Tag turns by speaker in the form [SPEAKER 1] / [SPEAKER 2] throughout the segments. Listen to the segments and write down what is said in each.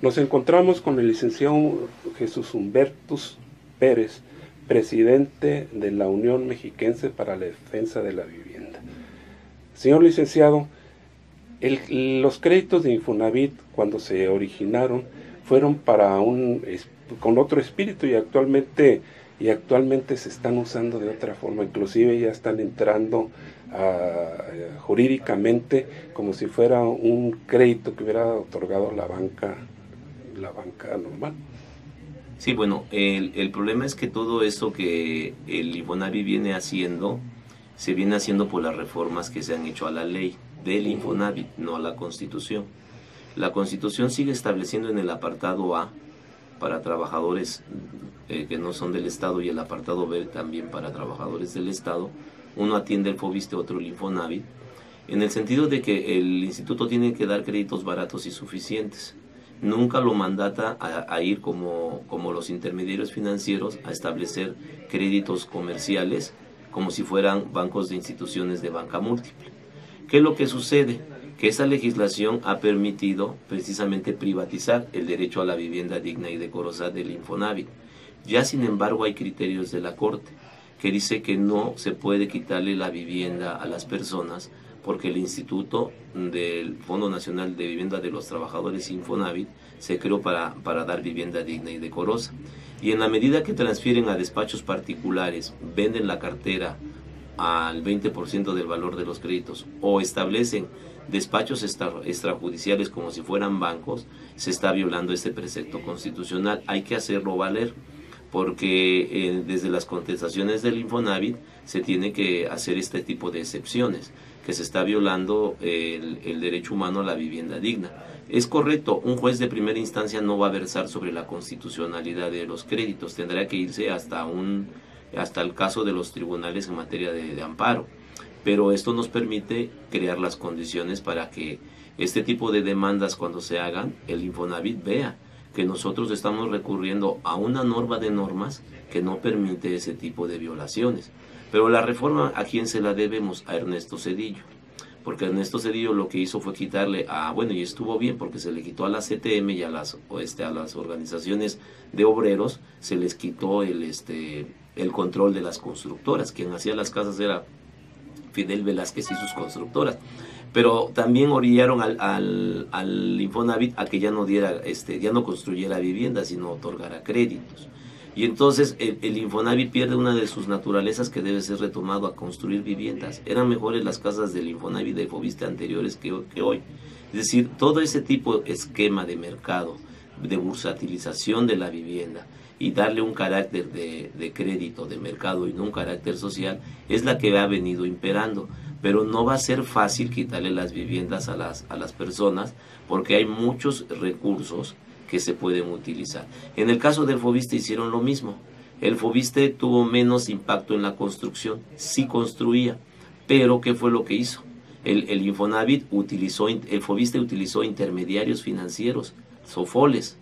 [SPEAKER 1] Nos encontramos con el licenciado Jesús Humbertus Pérez, presidente de la Unión Mexiquense para la Defensa de la Vivienda. Señor licenciado, los créditos de Infonavit, cuando se originaron, fueron con otro espíritu y actualmente se están usando de otra forma, inclusive ya están entrando jurídicamente como si fuera un crédito que hubiera otorgado la banca normal.
[SPEAKER 2] Sí, bueno, el problema es que todo eso que el Infonavit viene haciendo, se viene haciendo por las reformas que se han hecho a la ley del Infonavit, no a la Constitución. La Constitución sigue estableciendo en el apartado A para trabajadores que no son del Estado y el apartado B también para trabajadores del Estado. Uno atiende el Foviste, otro el Infonavit, en el sentido de que el instituto tiene que dar créditos baratos y suficientes. Nunca lo mandata a ir como los intermediarios financieros a establecer créditos comerciales como si fueran bancos de instituciones de banca múltiple. ¿Qué es lo que sucede? Que esa legislación ha permitido precisamente privatizar el derecho a la vivienda digna y decorosa del Infonavit. Ya sin embargo hay criterios de la Corte que dice que no se puede quitarle la vivienda a las personas porque el Instituto del Fondo Nacional de Vivienda de los Trabajadores Infonavit se creó para dar vivienda digna y decorosa. Y en la medida que transfieren a despachos particulares, venden la cartera al 20% del valor de los créditos o establecen despachos extrajudiciales como si fueran bancos, se está violando este precepto constitucional. Hay que hacerlo valer, porque desde las contestaciones del Infonavit se tiene que hacer este tipo de excepciones, que se está violando el derecho humano a la vivienda digna. Es correcto, un juez de primera instancia no va a versar sobre la constitucionalidad de los créditos, tendrá que irse hasta el caso de los tribunales en materia de amparo, pero esto nos permite crear las condiciones para que este tipo de demandas, cuando se hagan, el Infonavit vea que nosotros estamos recurriendo a una norma de normas que no permite ese tipo de violaciones. Pero la reforma, ¿a quién se la debemos? A Ernesto Zedillo, porque Ernesto Zedillo lo que hizo fue quitarle y estuvo bien, porque se le quitó a la CTM y a las organizaciones de obreros, se les quitó el control de las constructoras. Quien hacía las casas era Fidel Velázquez y sus constructoras, pero también orillaron al Infonavit a que ya no construyera viviendas, sino otorgara créditos. Y entonces el Infonavit pierde una de sus naturalezas, que debe ser retomado a construir viviendas. Eran mejores las casas del Infonavit de Foviste anteriores que hoy. Es decir, todo ese tipo de esquema de mercado, de bursatilización de la vivienda y darle un carácter de crédito, de mercado y no un carácter social, es la que ha venido imperando. Pero no va a ser fácil quitarle las viviendas a las personas, porque hay muchos recursos que se pueden utilizar. En el caso del Foviste hicieron lo mismo. El Foviste tuvo menos impacto en la construcción, sí construía, pero ¿qué fue lo que hizo? El Infonavit el Foviste utilizó intermediarios financieros, Sofoles.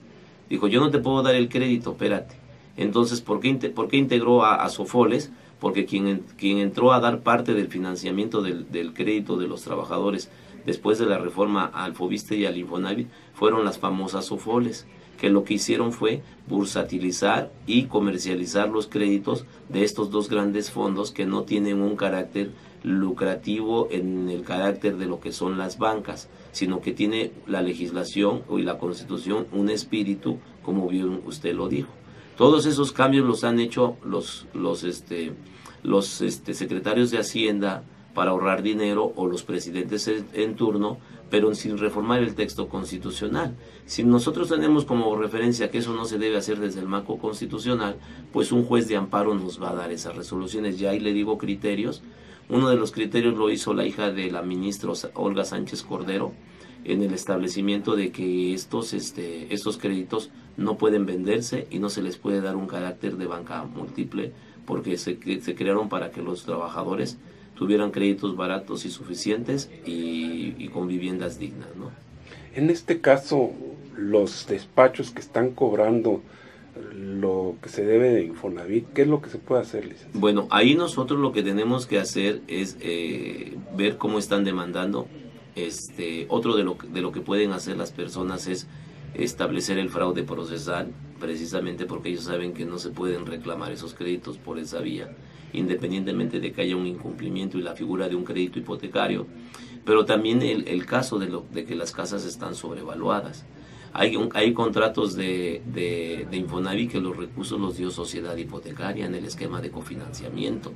[SPEAKER 2] Dijo, yo no te puedo dar el crédito, espérate. Entonces, ¿por qué integró a Sofoles? Porque quien entró a dar parte del financiamiento del crédito de los trabajadores después de la reforma al Foviste y al Infonavit fueron las famosas Sofoles, que lo que hicieron fue bursatilizar y comercializar los créditos de estos dos grandes fondos que no tienen un carácter lucrativo en el carácter de lo que son las bancas, sino que tiene la legislación y la Constitución un espíritu, como bien usted lo dijo. Todos esos cambios los han hecho los secretarios de Hacienda para ahorrar dinero, o los presidentes en turno, pero sin reformar el texto constitucional. Si nosotros tenemos como referencia que eso no se debe hacer desde el marco constitucional, pues un juez de amparo nos va a dar esas resoluciones. Ya ahí le digo criterios. Uno de los criterios lo hizo la hija de la ministra Olga Sánchez Cordero, en el establecimiento de que estos créditos no pueden venderse y no se les puede dar un carácter de banca múltiple, porque se crearon para que los trabajadores tuvieran créditos baratos y suficientes y con viviendas dignas, ¿no?
[SPEAKER 1] En este caso, los despachos que están cobrando lo que se debe de Infonavit, ¿qué es lo que se puede hacer, licenciado?
[SPEAKER 2] Bueno, ahí nosotros lo que tenemos que hacer es ver cómo están demandando. Otro de lo que pueden hacer las personas es establecer el fraude procesal, precisamente porque ellos saben que no se pueden reclamar esos créditos por esa vía, independientemente de que haya un incumplimiento y la figura de un crédito hipotecario, pero también el caso de que las casas están sobrevaluadas. Hay contratos de Infonavit que los recursos los dio Sociedad Hipotecaria en el esquema de cofinanciamiento,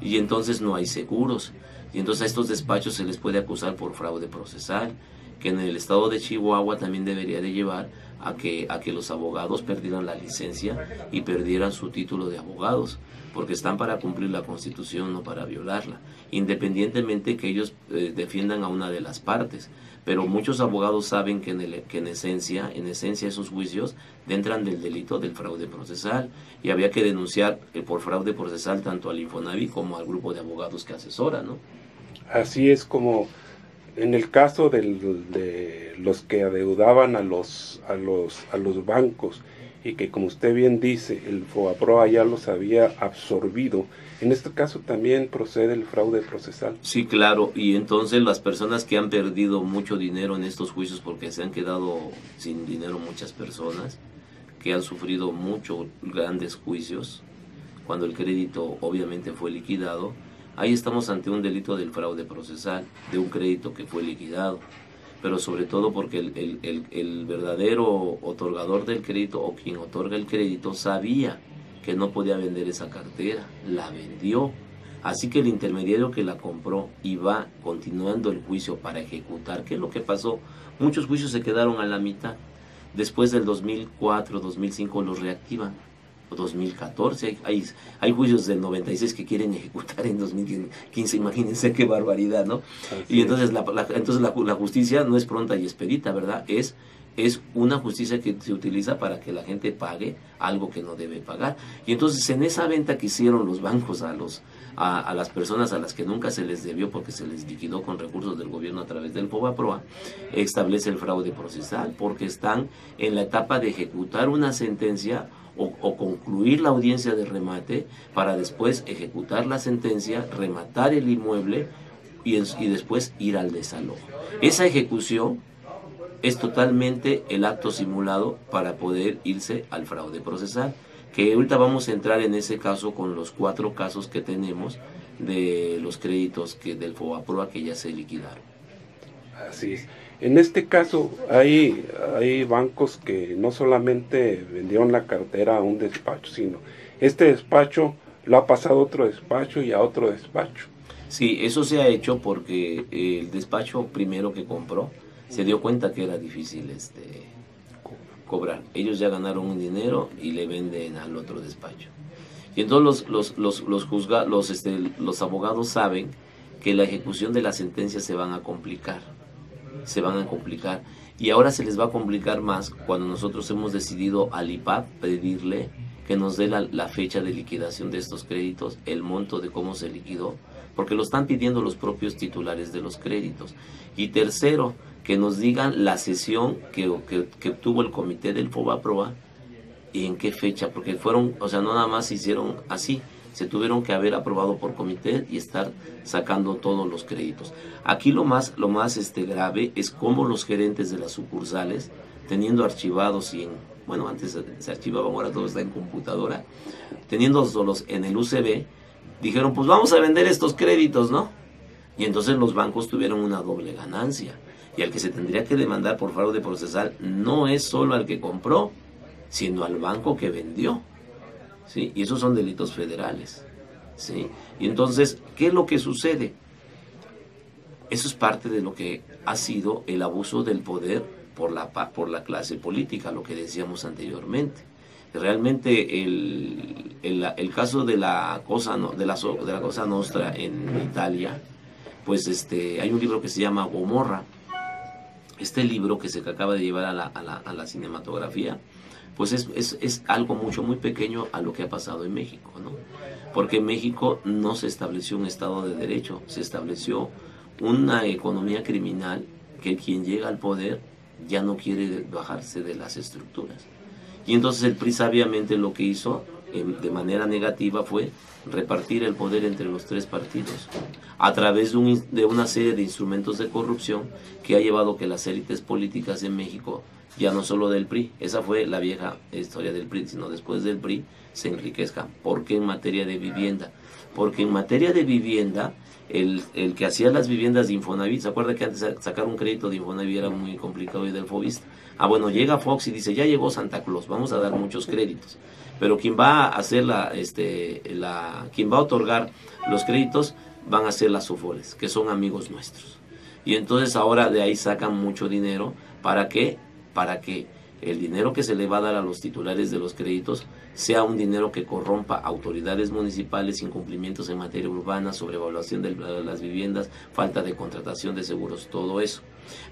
[SPEAKER 2] y entonces no hay seguros, y entonces a estos despachos se les puede acusar por fraude procesal, que en el estado de Chihuahua también debería de llevar a que los abogados perdieran la licencia y perdieran su título de abogados, porque están para cumplir la Constitución, no para violarla, independientemente que ellos defiendan a una de las partes. Pero muchos abogados saben que en esencia esos juicios entran del delito del fraude procesal, y había que denunciar por fraude procesal tanto al Infonavit como al grupo de abogados que asesora, ¿no?
[SPEAKER 1] Así es como en el caso de los que adeudaban a los bancos, y que, como usted bien dice, el FOBAPROA ya los había absorbido. En este caso también procede el fraude procesal.
[SPEAKER 2] Sí, claro, y entonces las personas que han perdido mucho dinero en estos juicios, porque se han quedado sin dinero muchas personas, que han sufrido muchos grandes juicios, cuando el crédito obviamente fue liquidado, ahí estamos ante un delito del fraude procesal, de un crédito que fue liquidado, pero sobre todo porque el verdadero otorgador del crédito, o quien otorga el crédito, sabía que no podía vender esa cartera, la vendió. Así que el intermediario que la compró y va continuando el juicio para ejecutar. ¿Qué es lo que pasó? Muchos juicios se quedaron a la mitad. Después del 2004, 2005 los reactivan. 2014, hay juicios del 96 que quieren ejecutar en 2015, imagínense qué barbaridad, ¿no? Y entonces la justicia no es pronta y expedita, ¿verdad? Es una justicia que se utiliza para que la gente pague algo que no debe pagar. Y entonces en esa venta que hicieron los bancos a las personas a las que nunca se les debió, porque se les liquidó con recursos del gobierno a través del FOBAPROA, establece el fraude procesal, porque están en la etapa de ejecutar una sentencia o concluir la audiencia de remate para después ejecutar la sentencia, rematar el inmueble y después ir al desalojo. Esa ejecución es totalmente el acto simulado para poder irse al fraude procesal, que ahorita vamos a entrar en ese caso con los 4 casos que tenemos de los créditos del FOBAPROA que ya se liquidaron.
[SPEAKER 1] Así es. En este caso hay bancos que no solamente vendieron la cartera a un despacho, sino este despacho lo ha pasado a otro despacho y a otro despacho.
[SPEAKER 2] Sí, eso se ha hecho porque el despacho primero que compró se dio cuenta que era difícil cobrar. Ellos ya ganaron un dinero y le venden al otro despacho. Y entonces los abogados saben que la ejecución de la sentencia se van a complicar, y ahora se les va a complicar más cuando nosotros hemos decidido al IPAB pedirle que nos dé la fecha de liquidación de estos créditos, el monto de cómo se liquidó, porque lo están pidiendo los propios titulares de los créditos. Y tercero, que nos digan la sesión que obtuvo el comité del FOBAPROA y en qué fecha, porque no nada más se hicieron así, se tuvieron que haber aprobado por comité y estar sacando todos los créditos. Aquí lo más grave es cómo los gerentes de las sucursales, teniendo archivados antes se archivaban, ahora todo está en computadora, teniéndolos en el UCB, dijeron, pues vamos a vender estos créditos, ¿no? Y entonces los bancos tuvieron una doble ganancia. Y al que se tendría que demandar por fraude procesal no es solo al que compró, sino al banco que vendió. ¿Sí? Y esos son delitos federales. ¿Sí? Y entonces, ¿qué es lo que sucede? Eso es parte de lo que ha sido el abuso del poder por la clase política, lo que decíamos anteriormente. Realmente el caso de la Cosa Nostra en Italia, pues hay un libro que se llama Gomorra. Este libro que se acaba de llevar a la cinematografía, pues es algo muy pequeño a lo que ha pasado en México, ¿no? Porque en México no se estableció un Estado de Derecho, se estableció una economía criminal que quien llega al poder ya no quiere bajarse de las estructuras. Y entonces el PRI sabiamente lo que hizo de manera negativa fue repartir el poder entre los 3 partidos a través de una serie de instrumentos de corrupción que ha llevado que las élites políticas en México ya no solo del PRI, esa fue la vieja historia del PRI, sino después del PRI se enriquezcan. ¿Por qué en materia de vivienda? Porque en materia de vivienda, el que hacía las viviendas de Infonavit, ¿se acuerda que antes sacar un crédito de Infonavit era muy complicado y del Fobista? Bueno, llega Fox y dice, ya llegó Santa Claus, vamos a dar muchos créditos. Pero quien va a hacer quien va a otorgar los créditos van a ser las Afores, que son amigos nuestros. Y entonces ahora de ahí sacan mucho dinero. ¿Para qué? Para que el dinero que se le va a dar a los titulares de los créditos sea un dinero que corrompa autoridades municipales, incumplimientos en materia urbana, sobrevaluación de las viviendas, falta de contratación de seguros, todo eso.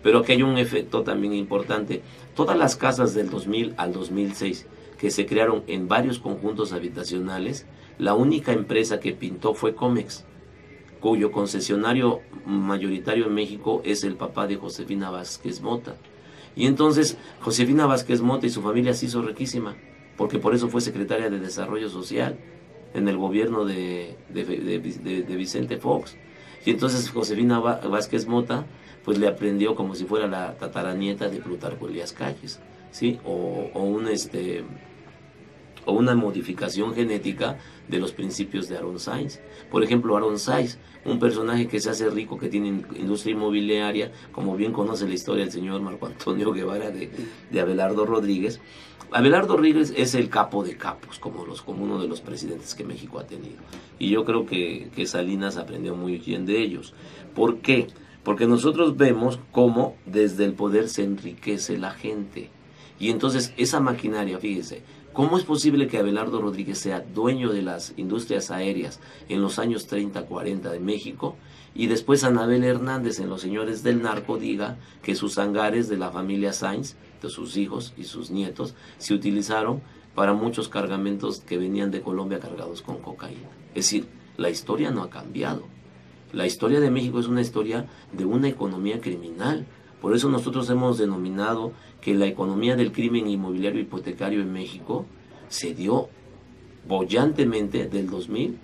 [SPEAKER 2] Pero aquí hay un efecto también importante. Todas las casas del 2000 al 2006 que se crearon en varios conjuntos habitacionales, la única empresa que pintó fue Comex, cuyo concesionario mayoritario en México es el papá de Josefina Vázquez Mota. Y entonces Josefina Vázquez Mota y su familia se hizo riquísima, porque por eso fue secretaria de Desarrollo Social en el gobierno de Vicente Fox. Y entonces Josefina Vázquez Mota pues le aprendió como si fuera la tataranieta de Plutarco Elías Calles, ¿sí? O una modificación genética de los principios de Aaron Sainz. Por ejemplo, Aaron Sainz, un personaje que se hace rico, que tiene industria inmobiliaria, como bien conoce la historia el señor Marco Antonio Guevara de Abelardo Rodríguez. Abelardo Rodríguez es el capo de capos, como uno de los presidentes que México ha tenido. Y yo creo que Salinas aprendió muy bien de ellos. ¿Por qué? Porque nosotros vemos cómo desde el poder se enriquece la gente. Y entonces esa maquinaria, fíjese, ¿cómo es posible que Abelardo Rodríguez sea dueño de las industrias aéreas en los años 30, 40 de México? Y después Anabel Hernández en Los Señores del Narco diga que sus hangares de la familia Sainz, de sus hijos y sus nietos, se utilizaron para muchos cargamentos que venían de Colombia cargados con cocaína. Es decir, la historia no ha cambiado. La historia de México es una historia de una economía criminal. Por eso nosotros hemos denominado que la economía del crimen inmobiliario hipotecario en México se dio bollantemente del 2000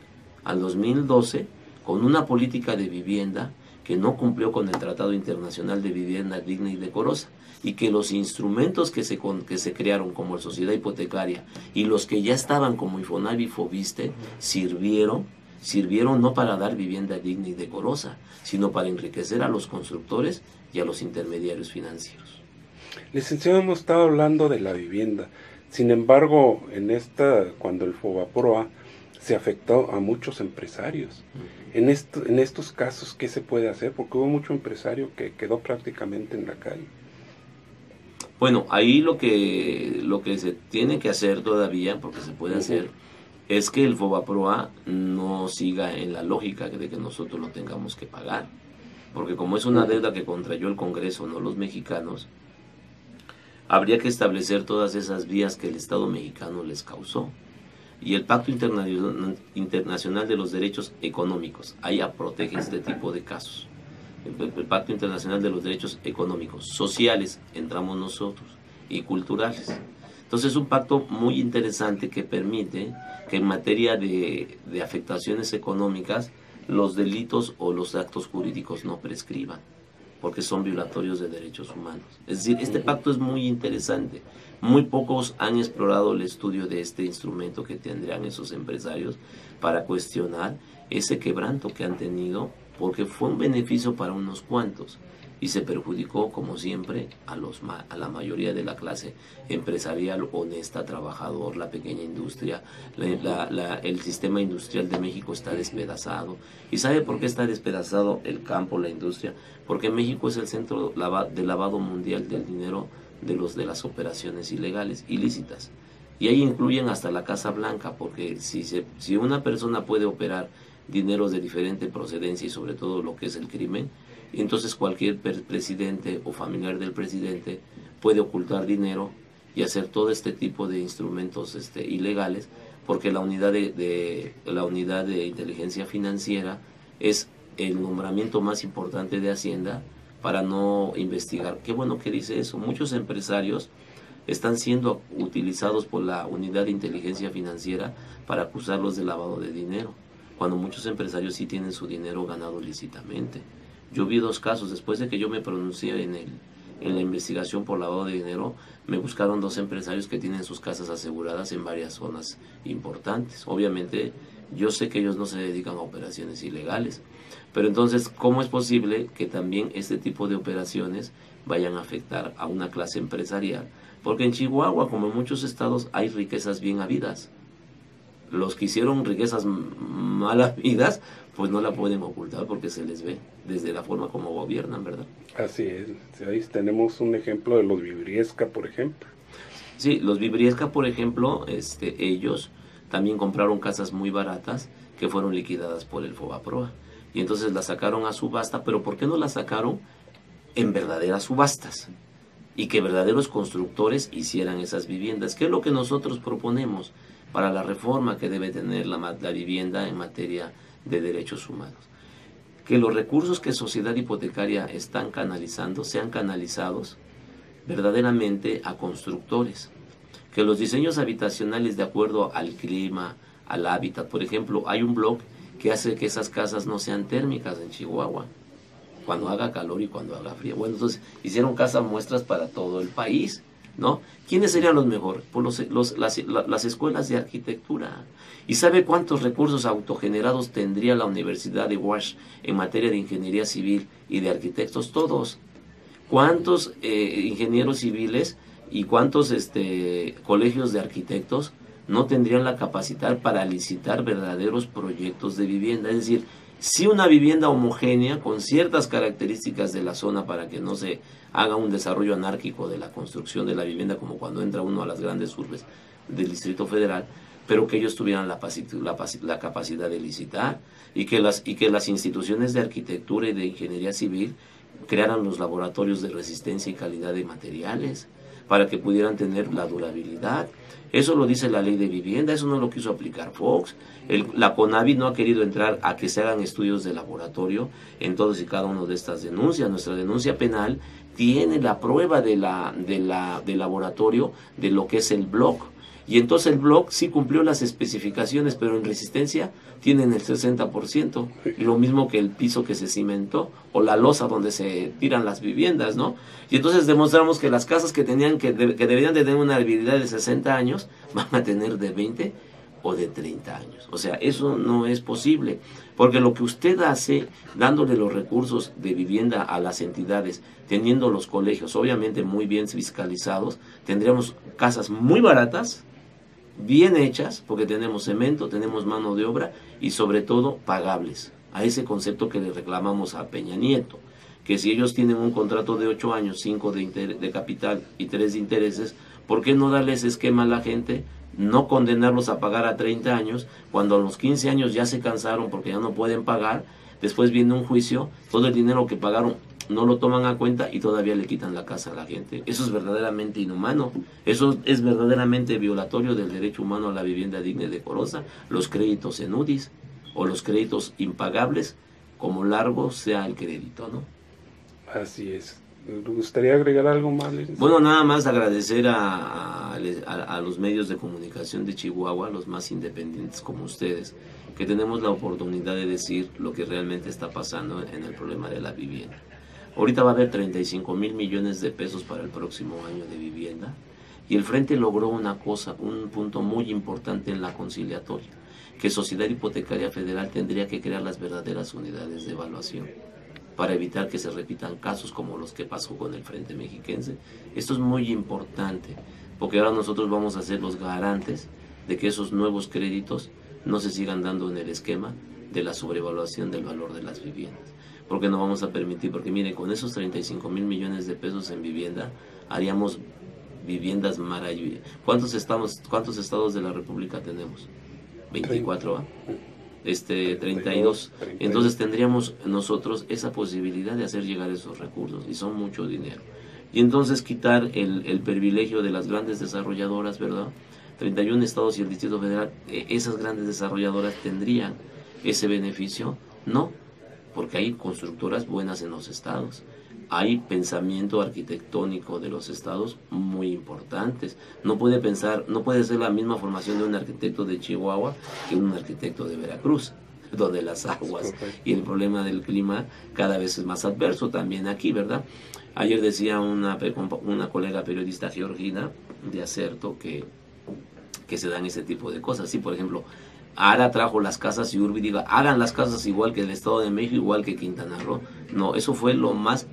[SPEAKER 2] al 2012 con una política de vivienda que no cumplió con el Tratado Internacional de Vivienda Digna y Decorosa, y que los instrumentos que se crearon como la sociedad hipotecaria y los que ya estaban como Infonavit y Fobiste sirvieron no para dar vivienda digna y decorosa, sino para enriquecer a los constructores y a los intermediarios financieros.
[SPEAKER 1] Licenciado, hemos estado hablando de la vivienda. Sin embargo, cuando el Fobaproa se afectó a muchos empresarios. En estos casos, ¿qué se puede hacer? Porque hubo mucho empresario que quedó prácticamente en la calle.
[SPEAKER 2] Bueno, ahí lo que se tiene que hacer todavía, porque se puede hacer, es que el Fobaproa no siga en la lógica de que nosotros lo tengamos que pagar. Porque como es una deuda que contrayó el Congreso, no los mexicanos, habría que establecer todas esas vías que el Estado mexicano les causó. Y el Pacto Internacional de los Derechos Económicos, ahí protege este tipo de casos. El Pacto Internacional de los Derechos Económicos, sociales, entramos nosotros, y culturales. Entonces es un pacto muy interesante que permite que en materia de afectaciones económicas los delitos o los actos jurídicos no prescriban, porque son violatorios de derechos humanos. Es decir, este pacto es muy interesante. Muy pocos han explorado el estudio de este instrumento que tendrían esos empresarios para cuestionar ese quebranto que han tenido, porque fue un beneficio para unos cuantos y se perjudicó, como siempre, a la mayoría de la clase empresarial honesta, trabajador, la pequeña industria. El sistema industrial de México está despedazado. ¿Y sabe por qué está despedazado el campo, la industria? Porque México es el centro de lavado mundial del dinero de las operaciones ilegales, ilícitas. Y ahí incluyen hasta la Casa Blanca, porque si una persona puede operar dineros de diferente procedencia y sobre todo lo que es el crimen, entonces cualquier presidente o familiar del presidente puede ocultar dinero y hacer todo este tipo de instrumentos ilegales, porque la unidad de inteligencia financiera es el nombramiento más importante de Hacienda para no investigar. Qué bueno que dice eso. Muchos empresarios están siendo utilizados por la unidad de inteligencia financiera para acusarlos de lavado de dinero, cuando muchos empresarios sí tienen su dinero ganado lícitamente. Yo vi 2 casos, después de que yo me pronuncié en la investigación por lavado de dinero, me buscaron 2 empresarios que tienen sus casas aseguradas en varias zonas importantes. Obviamente, yo sé que ellos no se dedican a operaciones ilegales, pero entonces, ¿cómo es posible que también este tipo de operaciones vayan a afectar a una clase empresarial? Porque en Chihuahua, como en muchos estados, hay riquezas bien habidas. Los que hicieron riquezas mal habidas, pues no la pueden ocultar porque se les ve desde la forma como gobiernan, ¿verdad?
[SPEAKER 1] Así es. Ahí tenemos un ejemplo de los Vibriesca, por ejemplo.
[SPEAKER 2] Sí, los Vibriesca, por ejemplo, ellos también compraron casas muy baratas que fueron liquidadas por el Fobaproa. Y entonces las sacaron a subasta, pero ¿por qué no las sacaron en verdaderas subastas? Y que verdaderos constructores hicieran esas viviendas. ¿Qué es lo que nosotros proponemos para la reforma que debe tener la vivienda en materia de derechos humanos? Que los recursos que Sociedad Hipotecaria están canalizando sean canalizados verdaderamente a constructores. Que los diseños habitacionales, de acuerdo al clima, al hábitat, por ejemplo, hay un blog que hace que esas casas no sean térmicas en Chihuahua, cuando haga calor y cuando haga frío. Bueno, entonces hicieron casas muestras para todo el país, ¿no? ¿Quiénes serían los mejores? Pues las escuelas de arquitectura. ¿Y sabe cuántos recursos autogenerados tendría la Universidad de Wash en materia de ingeniería civil y de arquitectos? Todos. ¿Cuántos ingenieros civiles y cuántos colegios de arquitectos no tendrían la capacidad para licitar verdaderos proyectos de vivienda? Es decir, si una vivienda homogénea con ciertas características de la zona para que no se haga un desarrollo anárquico de la construcción de la vivienda como cuando entra uno a las grandes urbes del Distrito Federal, pero que ellos tuvieran la capacidad de licitar y que las instituciones de arquitectura y de ingeniería civil crearan los laboratorios de resistencia y calidad de materiales para que pudieran tener la durabilidad. Eso lo dice la ley de vivienda, eso no lo quiso aplicar Fox. La CONAVI no ha querido entrar a que se hagan estudios de laboratorio en todas y cada una de estas denuncias. Nuestra denuncia penal tiene la prueba del laboratorio de lo que es el block. Y entonces el block sí cumplió las especificaciones, pero en resistencia tienen el 60%, lo mismo que el piso que se cimentó o la losa donde se tiran las viviendas, ¿no? Y entonces demostramos que las casas que deberían de tener una habilidad de 60 años van a tener de 20 o de 30 años. O sea, eso no es posible, porque lo que usted hace dándole los recursos de vivienda a las entidades, teniendo los colegios obviamente muy bien fiscalizados, tendríamos casas muy baratas, bien hechas, porque tenemos cemento, tenemos mano de obra y sobre todo pagables, a ese concepto que le reclamamos a Peña Nieto, que si ellos tienen un contrato de 8 años, 5 de capital y 3 de intereses, ¿por qué no darles esquema a la gente? No condenarlos a pagar a 30 años, cuando a los 15 años ya se cansaron porque ya no pueden pagar, después viene un juicio, todo el dinero que pagaron no lo toman a cuenta y todavía le quitan la casa a la gente. Eso es verdaderamente inhumano, eso es verdaderamente violatorio del derecho humano a la vivienda digna y decorosa, los créditos en UDIs o los créditos impagables, como largo sea el crédito, ¿no?
[SPEAKER 1] Así es. ¿Le gustaría agregar algo más, licenciado?
[SPEAKER 2] Bueno, nada más agradecer a los medios de comunicación de Chihuahua, los más independientes como ustedes, que tenemos la oportunidad de decir lo que realmente está pasando en el problema de la vivienda. Ahorita va a haber 35,000 millones de pesos para el próximo año de vivienda y el Frente logró una cosa, un punto muy importante en la conciliatoria, que Sociedad Hipotecaria Federal tendría que crear las verdaderas unidades de evaluación para evitar que se repitan casos como los que pasó con el Frente Mexiquense. Esto es muy importante, porque ahora nosotros vamos a ser los garantes de que esos nuevos créditos no se sigan dando en el esquema de la sobrevaluación del valor de las viviendas. Porque no vamos a permitir, porque mire, con esos 35,000 millones de pesos en vivienda, haríamos viviendas maravillosas. ¿Cuántos estados de la República tenemos? 24, ¿ah? 32. Entonces tendríamos nosotros esa posibilidad de hacer llegar esos recursos, y son mucho dinero. Y entonces quitar el privilegio de las grandes desarrolladoras, ¿verdad? 31 estados y el Distrito Federal, esas grandes desarrolladoras tendrían ese beneficio. No, porque hay constructoras buenas en los estados, hay pensamiento arquitectónico de los estados muy importantes. No puede ser la misma formación de un arquitecto de Chihuahua que un arquitecto de Veracruz, donde las aguas y el problema del clima cada vez es más adverso también aquí, ¿verdad? Ayer decía una colega periodista, Georgina, de Acerto, que se dan ese tipo de cosas. Sí, por ejemplo, Ara trajo las casas y Urbi diga, hagan las casas igual que el Estado de México, igual que Quintana Roo. No, eso fue lo más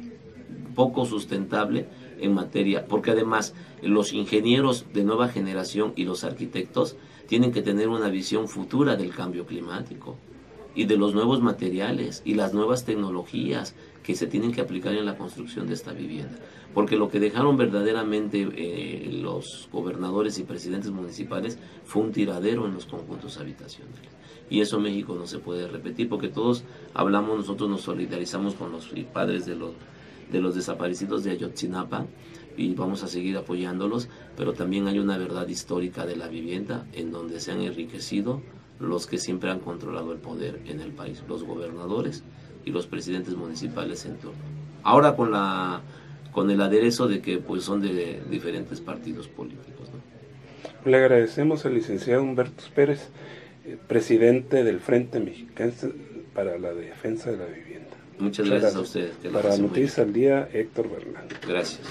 [SPEAKER 2] poco sustentable en materia, porque además los ingenieros de nueva generación y los arquitectos tienen que tener una visión futura del cambio climático y de los nuevos materiales y las nuevas tecnologías que se tienen que aplicar en la construcción de esta vivienda. Porque lo que dejaron verdaderamente los gobernadores y presidentes municipales fue un tiradero en los conjuntos habitacionales. Y eso en México no se puede repetir, porque todos hablamos, nosotros nos solidarizamos con los padres de los desaparecidos de Ayotzinapa y vamos a seguir apoyándolos, pero también hay una verdad histórica de la vivienda en donde se han enriquecido los que siempre han controlado el poder en el país, los gobernadores y los presidentes municipales en turno. Ahora con el aderezo de que pues son de diferentes partidos políticos, ¿no?
[SPEAKER 1] Le agradecemos al licenciado Humberto Pérez, presidente del Frente Mexicano para la Defensa de la Vivienda.
[SPEAKER 2] Muchas gracias a ustedes.
[SPEAKER 1] Para Noticias al Día, Héctor Bernal.
[SPEAKER 2] Gracias.